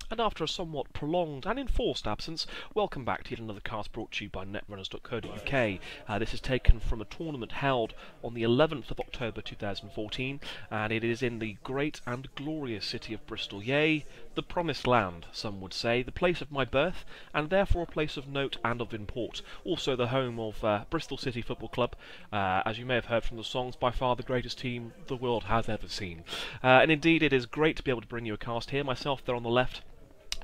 And after a somewhat prolonged and enforced absence, welcome back to yet another cast brought to you by Netrunners.co.uk. This is taken from a tournament held on the 11th of October 2014, and it is in the great and glorious city of Bristol. Yea, the promised land, some would say, the place of my birth, and therefore a place of note and of import. Also the home of Bristol City Football Club, as you may have heard from the songs, by far the greatest team the world has ever seen. And indeed, it is great to be able to bring you a cast here. Myself there on the left,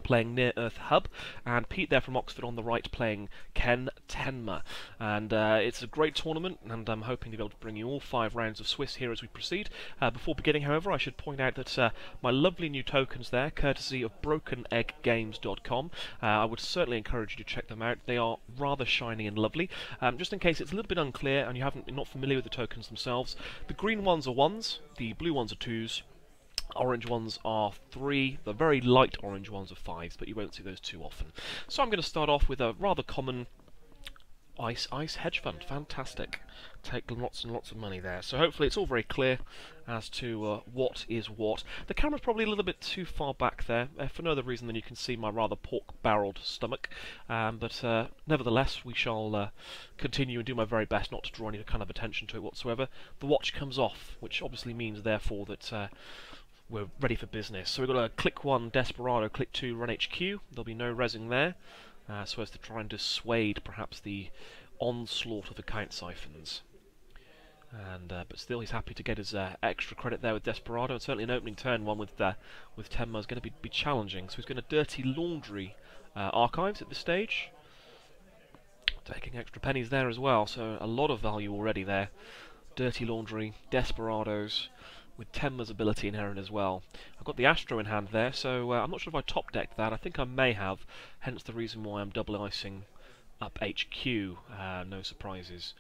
playing Near Earth Hub, and Pete there from Oxford on the right playing Ken Tenma. And it's a great tournament, and I'm hoping to be able to bring you all 5 rounds of Swiss here as we proceed. Before beginning, however, I should point out that my lovely new tokens there, courtesy of BrokenEggGames.com, I would certainly encourage you to check them out. They are rather shiny and lovely. Just in case it's a little bit unclear and you're not familiar with the tokens themselves, the green ones are 1s, the blue ones are 2s, orange ones are 3, the very light orange ones are 5s, but you won't see those too often. So I'm going to start off with a rather common ice hedge fund. Fantastic. Take lots and lots of money there. So hopefully it's all very clear as to what is what. The camera's probably a little bit too far back there, for no other reason than you can see my rather pork-barreled stomach. But nevertheless, we shall continue and do my very best not to draw any kind of attention to it whatsoever. The watch comes off, which obviously means, therefore, that we're ready for business. So we've got a click 1 Desperado, click 2 Run HQ. There'll be no rezzing there, so as to try and dissuade perhaps the onslaught of account siphons. And but still, he's happy to get his extra credit there with Desperado, and certainly an opening turn one with Tenma is going to be challenging. So he's going to dirty laundry archives at this stage, taking extra pennies there as well. So a lot of value already there. Dirty laundry, Desperados, with Tenma's ability inherent as well. I've got the Astro in hand there, so I'm not sure if I top-decked that. I think I may have, hence the reason why I'm double icing up HQ. No surprises.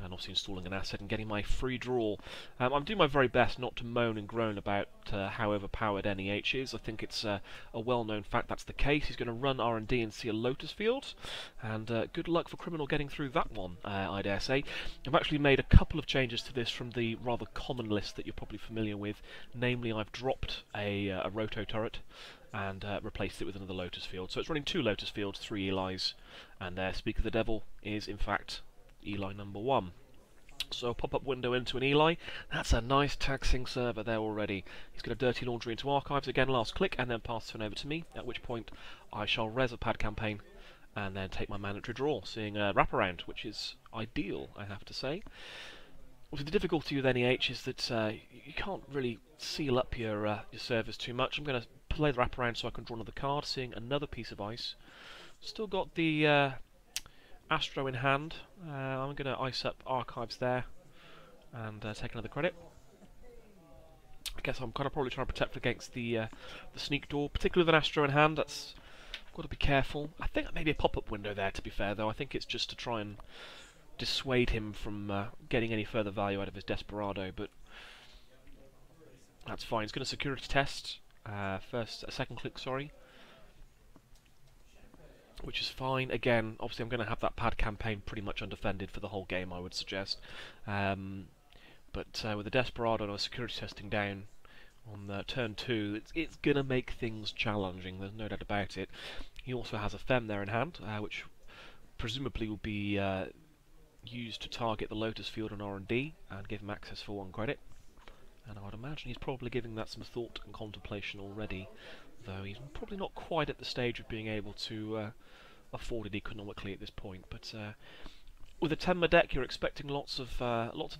And obviously installing an asset and getting my free draw. I'm doing my very best not to moan and groan about how overpowered NEH is. I think it's a well-known fact that's the case. He's going to run R&D and see a Lotus Field, and good luck for Criminal getting through that one, I dare say. I've actually made a couple of changes to this from the rather common list that you're probably familiar with. Namely, I've dropped a Roto turret and replaced it with another Lotus Field. So it's running 2 Lotus Fields, 3 Elis, and there, Speak of the Devil is in fact Eli number 1. So pop-up window into an Eli. That's a nice taxing server there already. He's going to dirty laundry into archives again, last click, and then pass turn over to me, at which point I shall res a pad campaign and then take my mandatory draw, seeing a wraparound, which is ideal, I have to say. Well, the difficulty with NEH is that you can't really seal up your servers too much. I'm going to play the wraparound so I can draw another card, seeing another piece of ice. Still got the Astro in hand. I'm going to ice up archives there and take another credit. I guess I'm kind of probably trying to protect against the sneak door, particularly with an Astro in hand. That's got to be careful. I think maybe a pop-up window there, to be fair, though. I think it's just to try and dissuade him from getting any further value out of his Desperado, but that's fine. He's going to security test a second click, sorry. Which is fine. Again, obviously I'm going to have that pad campaign pretty much undefended for the whole game, I would suggest. But with the Desperado and a security testing down on turn 2, it's going to make things challenging, there's no doubt about it. He also has a Fem there in hand, which presumably will be used to target the Lotus Field on R&D and give him access for 1 credit. And I would imagine he's probably giving that some thought and contemplation already, though he's probably not quite at the stage of being able to afford it economically at this point. But with a Tenma deck, you're expecting lots of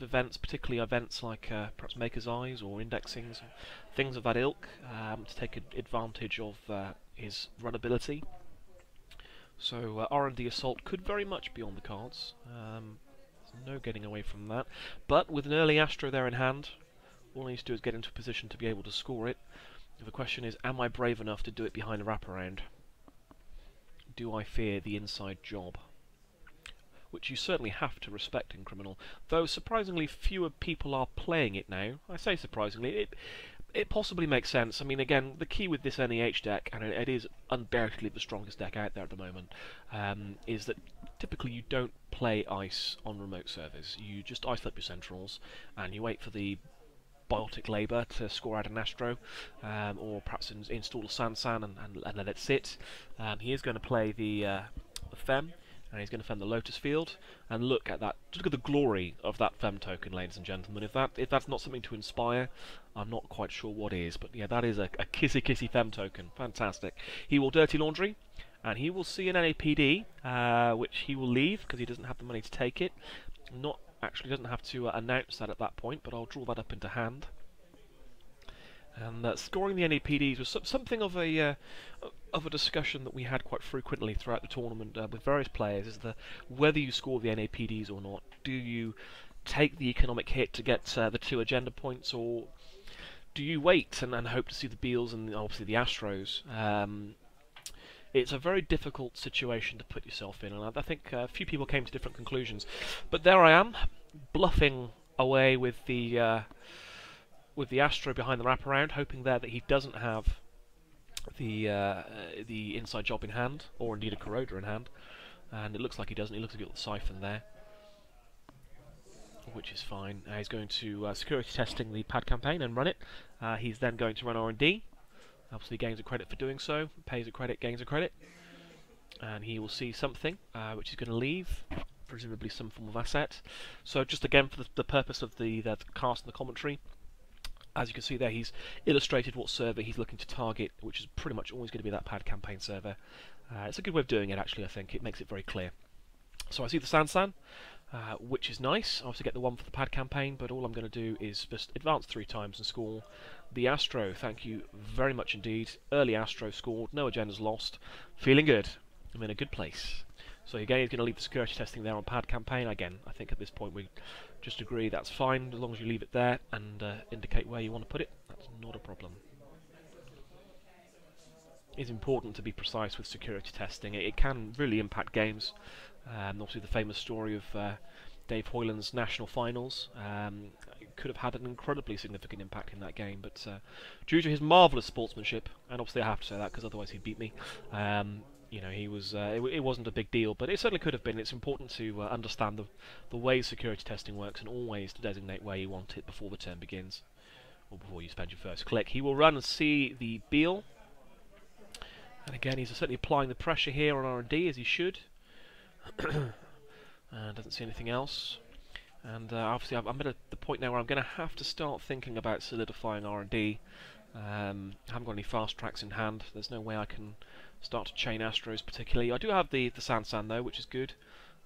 events, particularly events like perhaps Maker's Eyes or Indexings, things of that ilk, to take advantage of his runability. So R&D Assault could very much be on the cards. There's no getting away from that. But with an early Astro there in hand, all I need to do is get into a position to be able to score it. The question is, am I brave enough to do it behind a wraparound? Do I fear the inside job? Which you certainly have to respect in Criminal, though surprisingly fewer people are playing it now. I say surprisingly, it possibly makes sense. I mean, again, the key with this NEH deck, and it is undoubtedly the strongest deck out there at the moment, is that typically you don't play ice on remote servers. You just ice up your centrals, and you wait for the biotic labour to score out an Astro, or perhaps install a Sansan and let it sit. He is going to play the Fem, and he's going to Fem the Lotus Field, and look at that. Just look at the glory of that Fem token, ladies and gentlemen. If that's not something to inspire, I'm not quite sure what is. But yeah, that is a kissy Fem token. Fantastic. He will Dirty Laundry, and he will see an NAPD, which he will leave because he doesn't have the money to take it. Actually doesn't have to announce that at that point, but I'll draw that up into hand. And scoring the NAPDs was something of a discussion that we had quite frequently throughout the tournament with various players, is whether you score the NAPDs or not. Do you take the economic hit to get the 2 agenda points, or do you wait and hope to see the Beals and obviously the Astros? It's a very difficult situation to put yourself in, and I think a few people came to different conclusions. But there I am, bluffing away with the Astro behind the wraparound, hoping there that he doesn't have the inside job in hand, or indeed a corroder in hand. And it looks like he doesn't. He looks like he's got the siphon there, which is fine. He's going to security testing the pad campaign and run it. He's then going to run R&D. Obviously gains a credit for doing so, pays a credit, gains a credit, and he will see something which he's going to leave, presumably some form of asset. So just again for the purpose of the cast and the commentary, as you can see there, he's illustrated what server he's looking to target, which is pretty much always going to be that pad campaign server. It's a good way of doing it, actually. I think it makes it very clear. So I see the Sansan, which is nice. I obviously get the one for the pad campaign, but all I'm going to do is just advance 3 times and score the Astro. Thank you very much indeed. Early Astro scored, no agendas lost. Feeling good. I'm in a good place. So again, he's going to leave the security testing there on pad campaign. Again, I think at this point we just agree that's fine, as long as you leave it there and indicate where you want to put it. That's not a problem. It's important to be precise with security testing. It can really impact games. Obviously the famous story of Dave Hoyland's national finals could have had an incredibly significant impact in that game, but due to his marvellous sportsmanship, and obviously I have to say that because otherwise he'd beat me, you know, he was. It wasn't a big deal, but it certainly could have been. It's important to understand the way security testing works, and always to designate where you want it before the turn begins, or before you spend your first click. He will run and see the Beal, and again he's certainly applying the pressure here on R&D, as he should. Doesn't see anything else, and obviously I'm at the point now where I'm going to have to start thinking about solidifying R&D. I haven't got any fast tracks in hand. There's no way I can start to chain Astros particularly. I do have the Sansan though, which is good,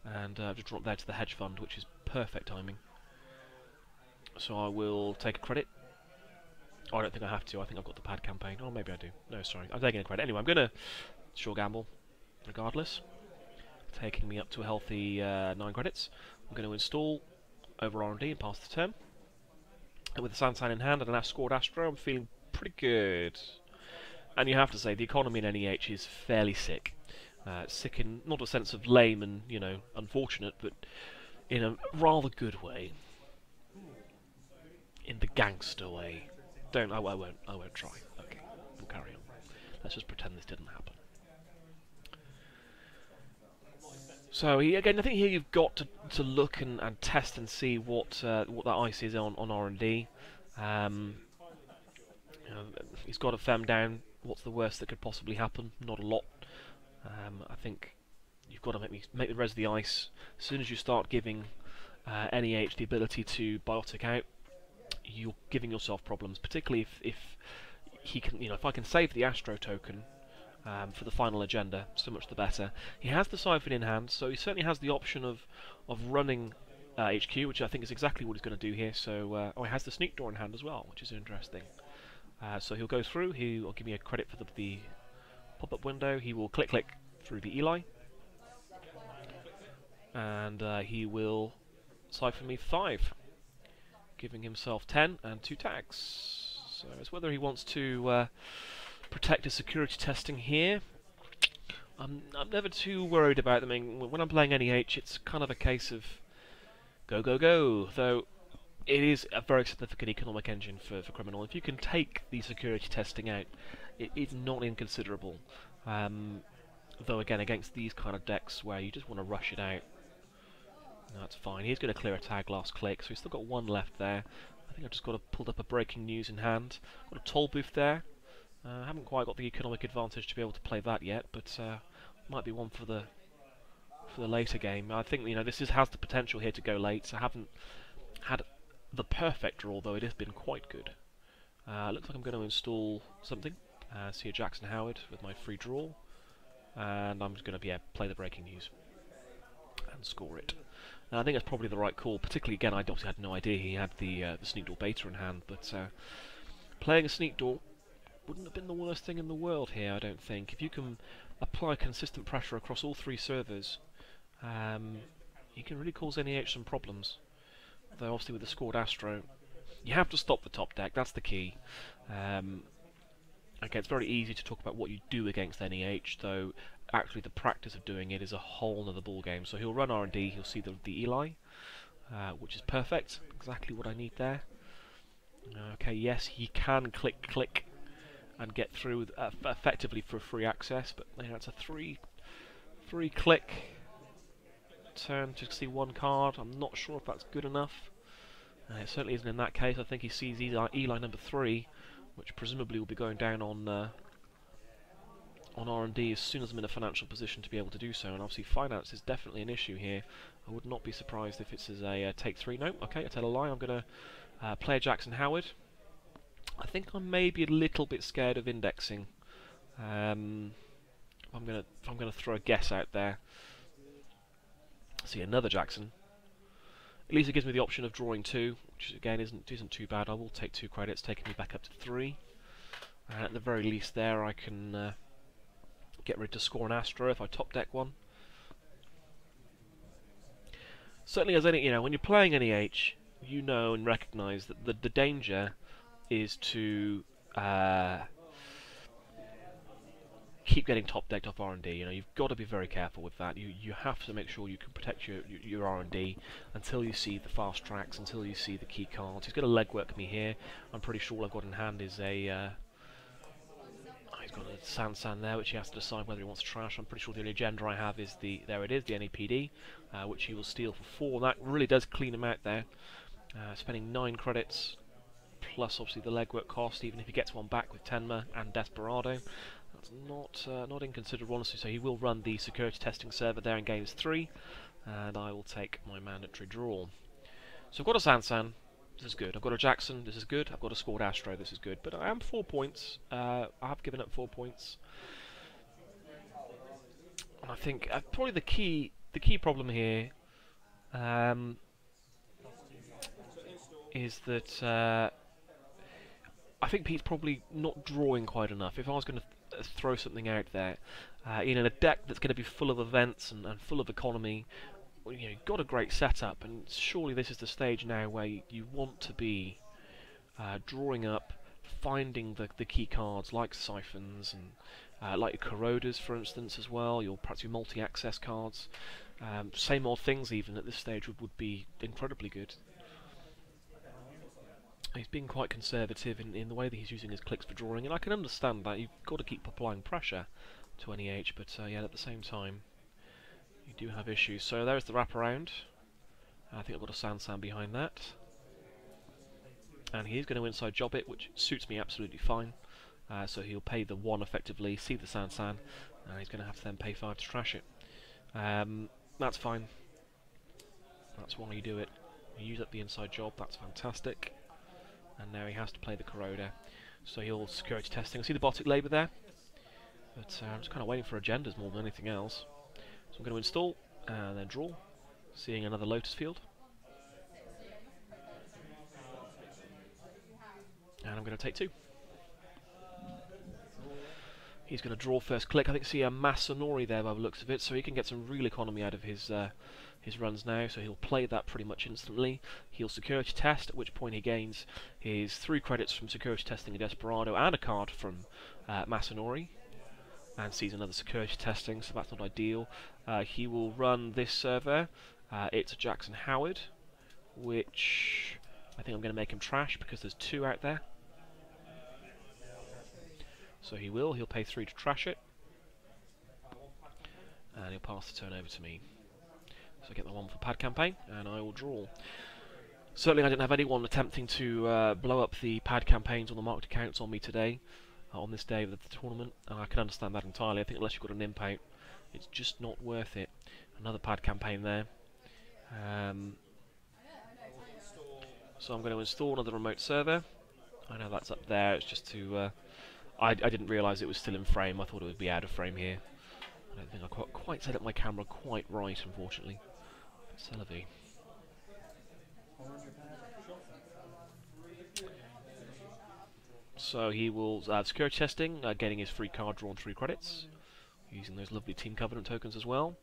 and I've just dropped there to the hedge fund, which is perfect timing. So I will take a credit. Oh, I don't think I have to. I think I've got the pad campaign. Oh, maybe I do. No, sorry. I'm taking a credit. Anyway, I'm going to sure gamble regardless. Taking me up to a healthy 9 credits. I'm going to install over R&D and pass the turn. And with the Sansan in hand and an scored Astro, I'm feeling pretty good. And you have to say, the economy in NEH is fairly sick. Sick in not a sense of lame and, you know, unfortunate, but in a rather good way. In the gangster way. I won't try. Okay, we'll carry on. Let's just pretend this didn't happen. So again, I think here you've got to look and test and see what that ice is on R&D. You know, he's got a Fem down. What's the worst that could possibly happen? Not a lot. I think you've got to make the res of the ice. As soon as you start giving NEH the ability to biotic out, you're giving yourself problems. Particularly if he can, you know, if I can save the Astro token for the final agenda, so much the better. He has the siphon in hand, so he certainly has the option of running HQ, which I think is exactly what he's going to do here. So he has the sneak door in hand as well, which is interesting. So he'll go through. He'll give me a credit for the pop-up window. He will click through the Eli, and he will siphon me 5, giving himself 10 and 2 tags. So it's whether he wants to protect his security testing here. I'm never too worried about them. I mean, when I'm playing NEH, it's kind of a case of go, go, go. Though it is a very significant economic engine for criminal. If you can take the security testing out, it is not inconsiderable. Though again, against these kind of decks where you just want to rush it out, that's fine. He's going to clear a tag last click, so he's still got 1 left there. I think I've just pulled up a breaking news in hand. Got a toll booth there. I haven't quite got the economic advantage to be able to play that yet, but might be one for the later game. I think this has the potential here to go late. So I haven't had the perfect draw, though it has been quite good. Looks like I'm going to install something. See a Jackson Howard with my free draw, and I'm just going to play the breaking news and score it. Now, I think that's probably the right call. Particularly, again, I obviously had no idea he had the sneak door beta in hand, but playing a sneak door wouldn't have been the worst thing in the world here, I don't think. If you can apply consistent pressure across all three servers, you can really cause NEH some problems. Though obviously with the scored Astro, you have to stop the top deck, that's the key. Okay, it's very easy to talk about what you do against NEH, though actually the practice of doing it is a whole other ball game. So he'll run R&D, he'll see the Eli, which is perfect, exactly what I need there. Okay, yes, he can click and get through effectively for free access, but that's a three click turn to see one card. I'm not sure if that's good enough. It certainly isn't in that case. I think he sees Eli number 3, which presumably will be going down on R&D as soon as I'm in a financial position to be able to do so. And obviously finance is definitely an issue here. I would not be surprised if it's as a take 3. No, okay, I tell a lie. I'm going to play a Jackson Howard. I think I'm maybe a little bit scared of indexing. I'm gonna throw a guess out there. See another Jackson. At least it gives me the option of drawing 2, which again isn't too bad. I will take 2 credits, taking me back up to 3. At the very least, there I can get ready to score an Astro if I top deck one. Certainly, as any when you're playing NEH, you know and recognise that the danger is to keep getting top decked off R&D. You've got to be very careful with that. You have to make sure you can protect your R&D until you see the fast tracks, until you see the key cards. He's going to legwork me here. I'm pretty sure all I've got in hand is a he's got a Sand there, which he has to decide whether he wants to trash. I'm pretty sure the only agenda I have is the NAPD, which he will steal for 4. That really does clean him out there. Spending 9 credits, plus obviously the legwork cost, even if he gets one back with Tenma and Desperado. That's not inconsiderable, honestly. So he will run the security testing server there in games 3, and I will take my mandatory draw. So I've got a Sansan, this is good. I've got a Jackson, this is good. I've got a scored Astro, this is good. But I am 4 points. I have given up 4 points. And I think probably the key problem here is that I think Pete's probably not drawing quite enough. If I was going to throw something out there, in a deck that's going to be full of events and full of economy, you've got a great setup, and surely this is the stage now where you want to be drawing up, finding the key cards like Siphons and like your Corrodas, for instance, as well. Perhaps your multi-access cards. Same old things even at this stage would be incredibly good. He's being quite conservative in the way that he's using his clicks for drawing, and I can understand that. You've got to keep applying pressure to NEH, but yeah, at the same time, you do have issues. So there's the wraparound. I think I've got a Sansan behind that. And he's going to inside job it, which suits me absolutely fine. So he'll pay the 1 effectively, see the Sansan, and he's going to have to then pay 5 to trash it. That's fine. That's why you do it. You use up the inside job, that's fantastic. And now he has to play the Corroda, so he'll security testing. I see the Botic Labour there, but I'm just kind of waiting for agendas more than anything else. So I'm going to install and then draw, seeing another Lotus Field, and I'm going to take 2. He's going to draw first click. I think see a Masanori there by the looks of it, so he can get some real economy out of his runs now. So he'll play that pretty much instantly. He'll security test, at which point he gains his 3 credits from security testing a Desperado and a card from Masanori, and sees another security testing, so that's not ideal. He will run this server. It's a Jackson Howard, which I think I'm going to make him trash because there's 2 out there. So he'll pay 3 to trash it, and he'll pass the turn over to me. So I get the 1 for pad campaign, and I will draw. Certainly I didn't have anyone attempting to blow up the pad campaigns on the marked accounts on me today, on this day of the tournament, and I can understand that entirely. I think unless you've got an imp out, it's just not worth it. Another pad campaign there. So I'm going to install another remote server. I know that's up there, it's just to... I didn't realise it was still in frame, I thought it would be out of frame here. I don't think I quite set up my camera quite right, unfortunately. C'est la vie. So he will security testing, getting his free card drawn 3 credits, using those lovely Team Covenant tokens as well.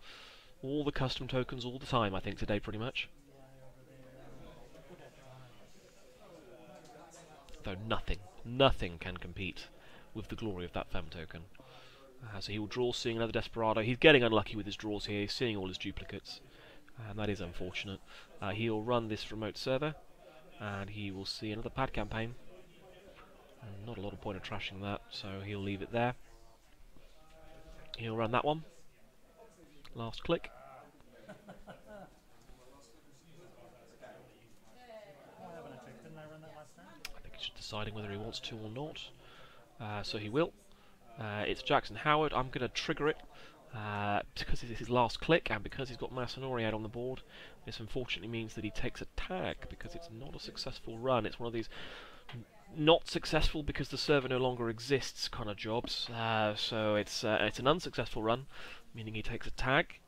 All the custom tokens all the time, I think, today, pretty much. Though nothing can compete with the glory of that Fem token. So he will draw, seeing another Desperado. He's getting unlucky with his draws here, he's seeing all his duplicates, and that is unfortunate. He'll run this remote server, and he will see another pad campaign. Not a lot of point of trashing that, so he'll leave it there. He'll run that one. Last click. I think he's just deciding whether he wants to or not. So he will. It's Jackson Howard. I'm going to trigger it because it's his last click, and because he's got Masanori out on the board. This unfortunately means that he takes a tag because it's not a successful run. It's one of these not successful because the server no longer exists kind of jobs. So it's an unsuccessful run, meaning he takes a tag,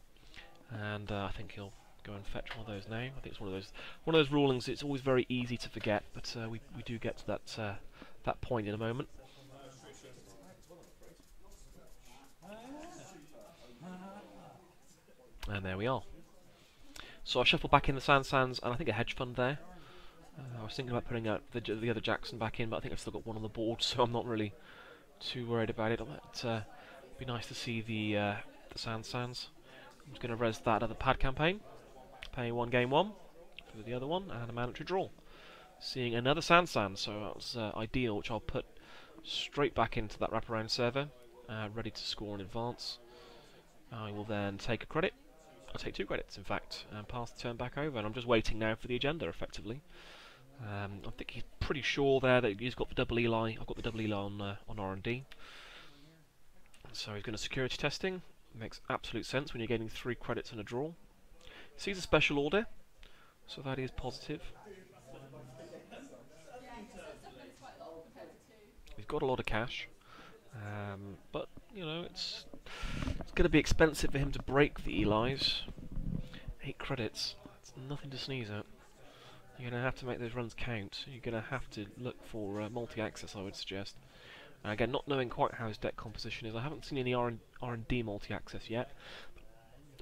and I think he'll go and fetch one of those now. I think it's one of those rulings. It's always very easy to forget, but we do get to that point in a moment. And there we are. So I shuffle back in the Sands, and I think a hedge fund there. I was thinking about putting out the other Jackson back in, but I think I've still got one on the board, so I'm not really too worried about it. It'd be nice to see the Sands. I'm just going to res that other pad campaign, paying 1 game 1 for the other one, and a mandatory draw. Seeing another Sands, so that was ideal, which I'll put straight back into that wraparound server, ready to score in advance. I will then take a credit. I'll take 2 credits, in fact, and pass the turn back over. And I'm just waiting now for the agenda, effectively. I think he's pretty sure there that he's got the double Eli. I've got the double Eli on R&D. So he's going to security testing. Makes absolute sense when you're getting 3 credits and a draw. Sees a special order, so that is positive. He's got a lot of cash, but you know it's going to be expensive for him to break the Elis. 8 credits. That's nothing to sneeze at. You're going to have to make those runs count. You're going to have to look for multi-access, I would suggest. Again, not knowing quite how his deck composition is, I haven't seen any R&D multi-access yet.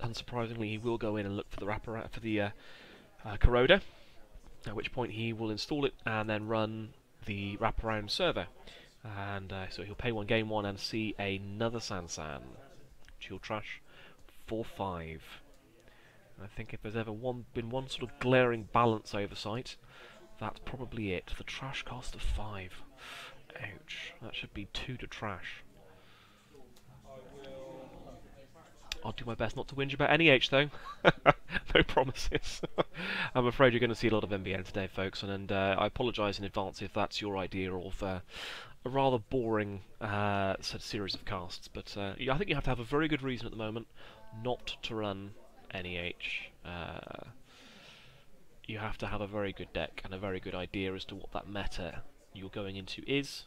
Unsurprisingly, he will go in and look for the wraparound for the Corroder, at which point he will install it and then run the wraparound server. And so he'll pay 1 game 1 and see another Sansan, which he'll trash for 5. I think if there's ever been one sort of glaring balance oversight, that's probably it. The trash cost of 5. Ouch. That should be 2 to trash. I'll do my best not to whinge about any H, though. No promises. I'm afraid you're going to see a lot of MBN today, folks, and I apologise in advance if that's your idea of a rather boring series of casts. But I think you have to have a very good reason at the moment not to run any H. You have to have a very good deck and a very good idea as to what that meta you're going into is,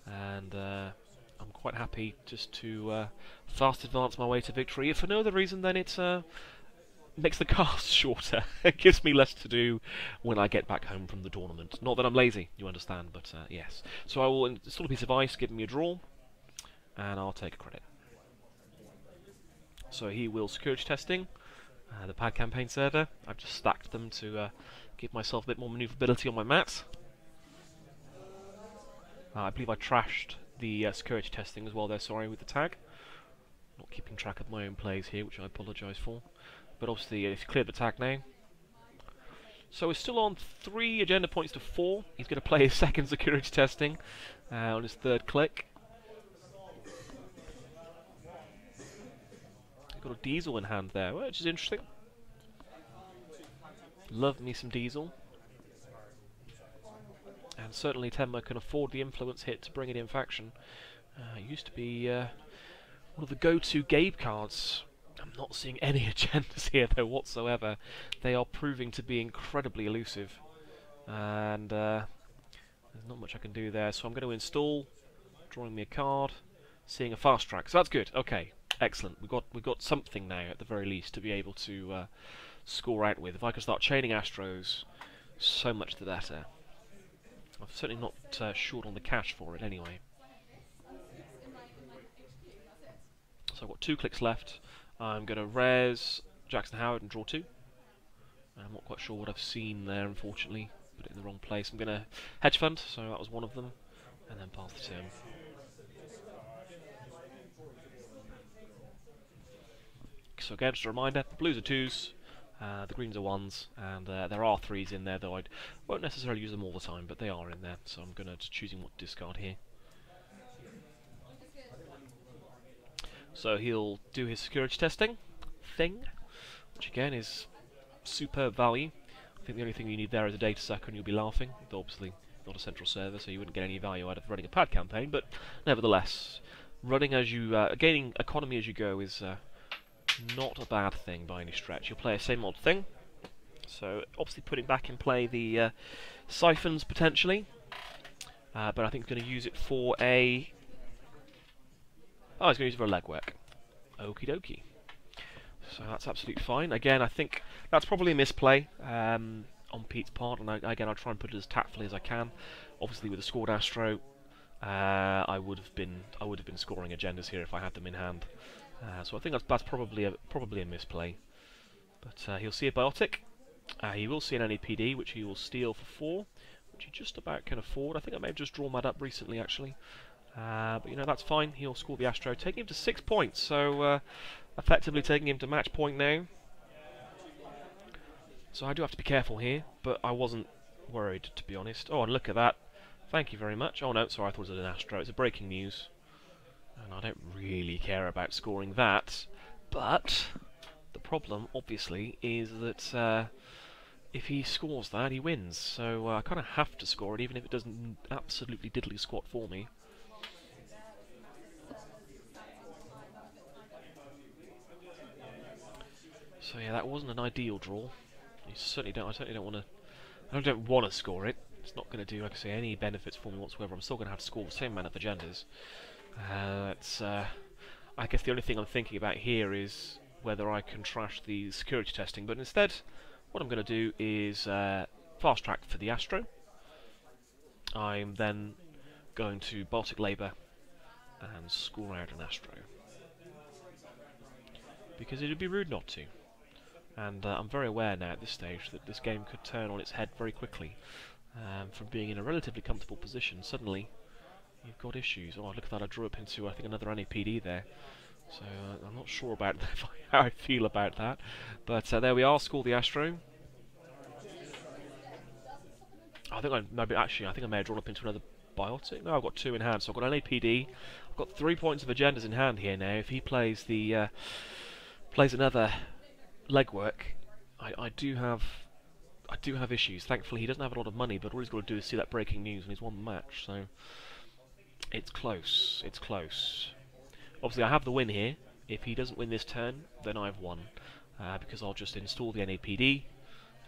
and I'm quite happy just to fast advance my way to victory. If for no other reason than it makes the cast shorter. It gives me less to do when I get back home from the tournament. Not that I'm lazy, you understand, but yes. So I will install a piece of ice, give me a draw, and I'll take a credit. So he will security testing the pad campaign server. I've just stacked them to give myself a bit more manoeuvrability on my mat. I believe I trashed the security testing as well there, sorry, with the tag. Not keeping track of my own plays here, which I apologise for. But obviously, he's cleared the tag now. So we're still on 3 agenda points to 4. He's going to play his second security testing on his 3rd click. Got a diesel in hand there, which is interesting. Love me some diesel. And certainly Tenma can afford the influence hit to bring it in faction. It used to be one of the go-to Gabe cards. I'm not seeing any agendas here though whatsoever. They are proving to be incredibly elusive. And there's not much I can do there, so I'm going to install, drawing me a card, seeing a fast track. So that's good. Okay, excellent. We've got something now at the very least to be able to score out with. If I can start chaining Astros, so much the better. I'm certainly not short on the cash for it anyway. So I've got 2 clicks left. I'm going to res Jackson Howard and draw 2. I'm not quite sure what I've seen there, unfortunately. Put it in the wrong place. I'm going to hedge fund, so that was one of them, and then pass the turn. So again, just a reminder, the blues are 2s, the greens are 1s, and there are 3s in there, though I won't necessarily use them all the time, but they are in there, so I'm going to just choosing what to discard here. So he'll do his security testing thing, which again is superb value. I think the only thing you need there is a data sucker and you'll be laughing. It's obviously not a central server, so you wouldn't get any value out of running a pad campaign, but nevertheless, running as you, gaining economy as you go is not a bad thing by any stretch. You'll play a same old thing, so obviously putting back in play the siphons potentially, but I think he's going to use it for a... Oh, he's going to use it for a legwork. Okie dokie. So that's absolutely fine. Again, I think that's probably a misplay on Pete's part, and again, I'll try and put it as tactfully as I can. Obviously, with a scored Astro, I would have been scoring agendas here if I had them in hand. So I think that's probably a misplay. But he'll see a Biotic. He will see an NAPD, which he will steal for 4, which he just about can afford. I think I may have just drawn that up recently, actually. But you know, that's fine. He'll score the Astro, taking him to 6 points. So effectively taking him to match point now. So I do have to be careful here, but I wasn't worried, to be honest. Oh, and look at that. Thank you very much. Oh no, sorry, I thought it was an Astro. It's a breaking news. And I don't really care about scoring that. But the problem, obviously, is that if he scores that, he wins. So I kind of have to score it, even if it doesn't absolutely diddly squat for me. So yeah, that wasn't an ideal draw. I certainly don't want to. I don't want to score it. It's not going to do, like I say, any benefits for me whatsoever. I'm still going to have to score the same amount of agendas. I guess the only thing I'm thinking about here is whether I can trash the security testing. But instead, what I'm going to do is fast track for the Astro. I'm then going to Baltic Labour and score out an Astro, because it would be rude not to. And I'm very aware now at this stage that this game could turn on its head very quickly. From being in a relatively comfortable position, suddenly you've got issues. Oh, look at that, I drew up into, I think, another NAPD there. So I'm not sure about how I feel about that. But there we are, score the Astro. I think I may have drawn up into another Biotic. No, I've got 2 in hand, so I've got an NAPD. I've got 3 points of agendas in hand here now. If he plays the plays another legwork, I do have issues. Thankfully, he doesn't have a lot of money, but all he's got to do is see that breaking news, and he's won the match. So it's close. It's close. Obviously, I have the win here. If he doesn't win this turn, then I've won, because I'll just install the NAPD.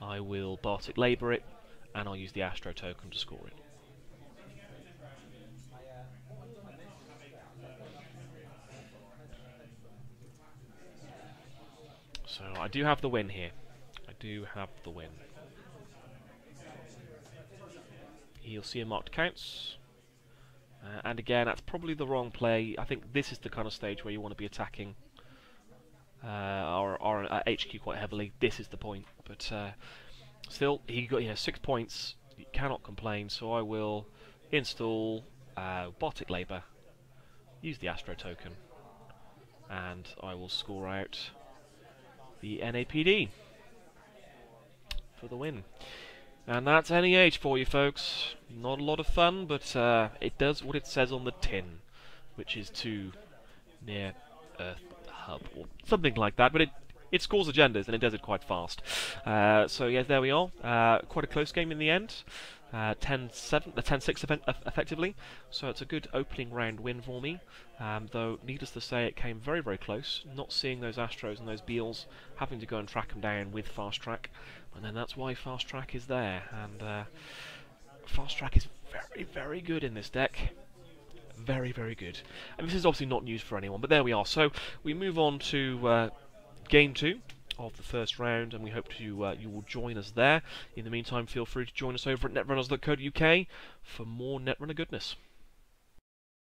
I will Baltic Labour it, and I'll use the Astro token to score it. So I do have the win here. I do have the win. He'll see a marked counts. And again, that's probably the wrong play. I think this is the kind of stage where you want to be attacking our HQ quite heavily. This is the point. But still, he got 6 points. You cannot complain. So I will install Baltic Labour, use the Astro token, and I will score out the NAPD for the win. And that's NEH for you, folks. Not a lot of fun, but it does what it says on the tin, which is to near Earth hub or something like that. But it scores agendas, and it does it quite fast. So yeah, there we are. Quite a close game in the end. 10-7, 10-6 effectively. So it's a good opening round win for me. Though, needless to say, it came very, very close. Not seeing those Astros and those Beals, having to go and track them down with Fast Track. And then that's why Fast Track is there. And Fast Track is very, very good in this deck. Very, very good. And this is obviously not news for anyone, but there we are. So we move on to Game 2 of the first round, and we hope you will join us there. In the meantime, feel free to join us over at Netrunners.co.uk for more Netrunner goodness.